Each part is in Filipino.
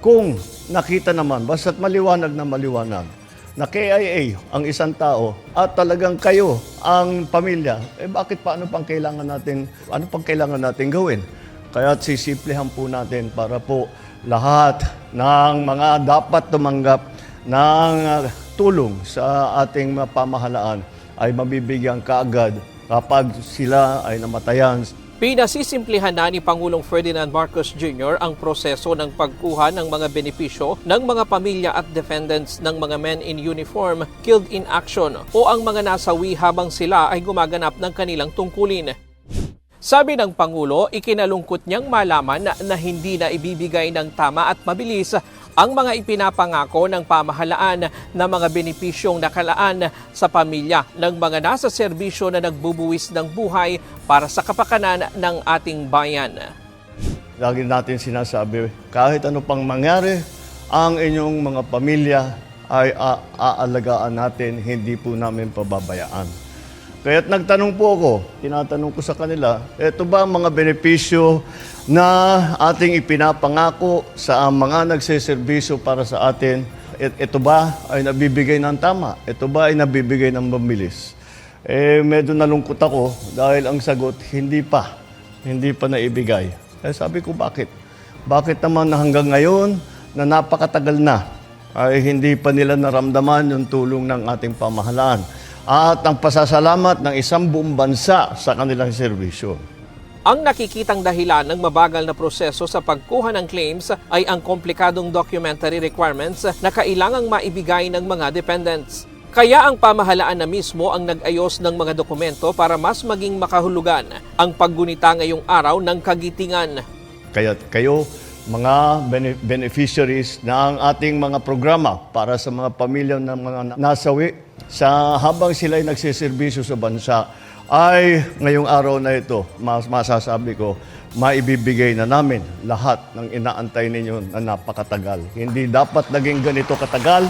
Kung nakita naman, basta't maliwanag na maliwanag, na KIA ang isang tao at talagang kayo ang pamilya, bakit ano pang kailangan natin gawin? Kaya sisiplehan po natin para po lahat ng mga dapat tumanggap ng tulong sa ating pamahalaan ay mabibigyan kaagad kapag sila ay namatayan. Pinasisimplihan na ni Pangulong Ferdinand Marcos Jr. ang proseso ng pagkuha ng mga benepisyo ng mga pamilya at defendants ng mga men in uniform killed in action o ang mga nasawi habang sila ay gumaganap ng kanilang tungkulin. Sabi ng Pangulo, ikinalungkot niyang malaman na hindi na ibibigay ng tama at mabilis ang mga ipinapangako ng pamahalaan na mga benepisyong nakalaan sa pamilya ng mga nasa serbisyo na nagbubuwis ng buhay para sa kapakanan ng ating bayan. Lagi natin sinasabi, kahit ano pang mangyari, ang inyong mga pamilya ay aalagaan natin, hindi po namin pababayaan. Kaya't nagtanong po ako, tinatanong ko sa kanila, ito ba ang mga benepisyo na ating ipinapangako sa mga nagseserbisyo para sa atin? Ito ba ay nabibigay ng tama? Ito ba ay nabibigay ng mabilis? Medyo nalungkot ako dahil ang sagot, hindi pa naibigay. Sabi ko, bakit? Bakit naman na hanggang ngayon na napakatagal na ay hindi pa nila naramdaman yung tulong ng ating pamahalaan at ang pasasalamat ng isang buong bansa sa kanilang serbisyo. Ang nakikitang dahilan ng mabagal na proseso sa pagkuha ng claims ay ang komplikadong documentary requirements na kailangang maibigay ng mga dependents. Kaya ang pamahalaan na mismo ang nag-ayos ng mga dokumento para mas maging makahulugan ang paggunita ngayong araw ng kagitingan. Kaya kayo, mga beneficiaries ng ating mga programa para sa mga pamilya ng mga nasawi habang sila ay nagsiservisyo sa bansa, ay ngayong araw na ito, masasabi ko, maibibigay na namin lahat ng inaantay ninyo na napakatagal. Hindi dapat naging ganito katagal.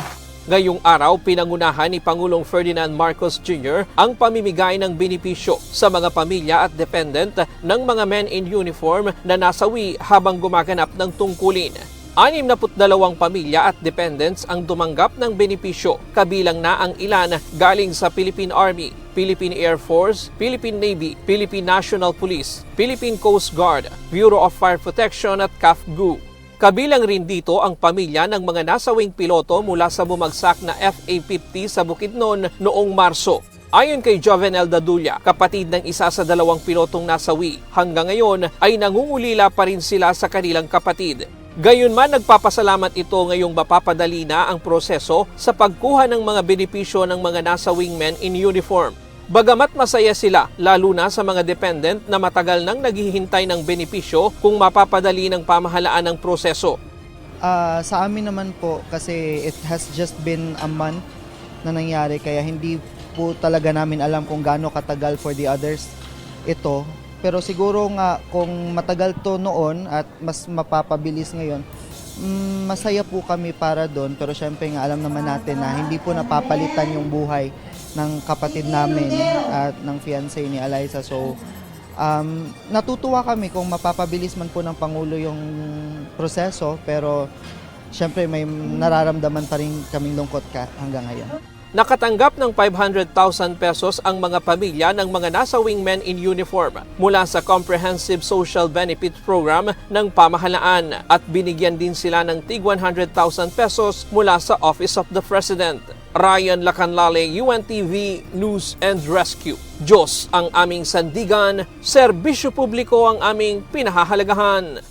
Ngayong araw, pinangunahan ni Pangulong Ferdinand Marcos Jr. ang pamimigay ng benepisyo sa mga pamilya at dependent ng mga men in uniform na nasawi habang gumaganap ng tungkulin. 62 pamilya at dependents ang tumanggap ng benepisyo, kabilang na ang ilan galing sa Philippine Army, Philippine Air Force, Philippine Navy, Philippine National Police, Philippine Coast Guard, Bureau of Fire Protection at CAFGU. Kabilang rin dito ang pamilya ng mga nasawing piloto mula sa bumagsak na FA-50 sa Bukidnon noong Marso. Ayon kay Jovenel Dadulla, kapatid ng isa sa 2 pilotong nasawi, hanggang ngayon ay nangungulila pa rin sila sa kanilang kapatid. Gayunman, nagpapasalamat ito ngayong mapapadali na ang proseso sa pagkuha ng mga benepisyo ng mga nasawing men in uniform. Bagamat masaya sila, lalo na sa mga dependent na matagal nang naghihintay ng benepisyo kung mapapadali ng pamahalaan ang proseso. Sa amin naman po, kasi it has just been a month na nangyari, kaya hindi po talaga namin alam kung gaano katagal for the others ito. Pero siguro nga kung matagal to noon at mas mapapabilis ngayon, masaya po kami para doon. Pero syempre nga alam naman natin na hindi po napapalitan yung buhay ng kapatid namin at ng fiancé ni Eliza. So natutuwa kami kung mapapabilis man po ng Pangulo yung proseso, pero syempre may nararamdaman pa rin kaming lungkot hanggang ngayon. Nakatanggap ng 500,000 pesos ang mga pamilya ng mga nasawing men in uniform mula sa Comprehensive Social Benefit Program ng pamahalaan at binigyan din sila ng tig 100,000 pesos mula sa Office of the President. Ryan Lacanlale, UNTV News and Rescue. Diyos ang aming sandigan, serbisyo publiko ang aming pinahahalagahan.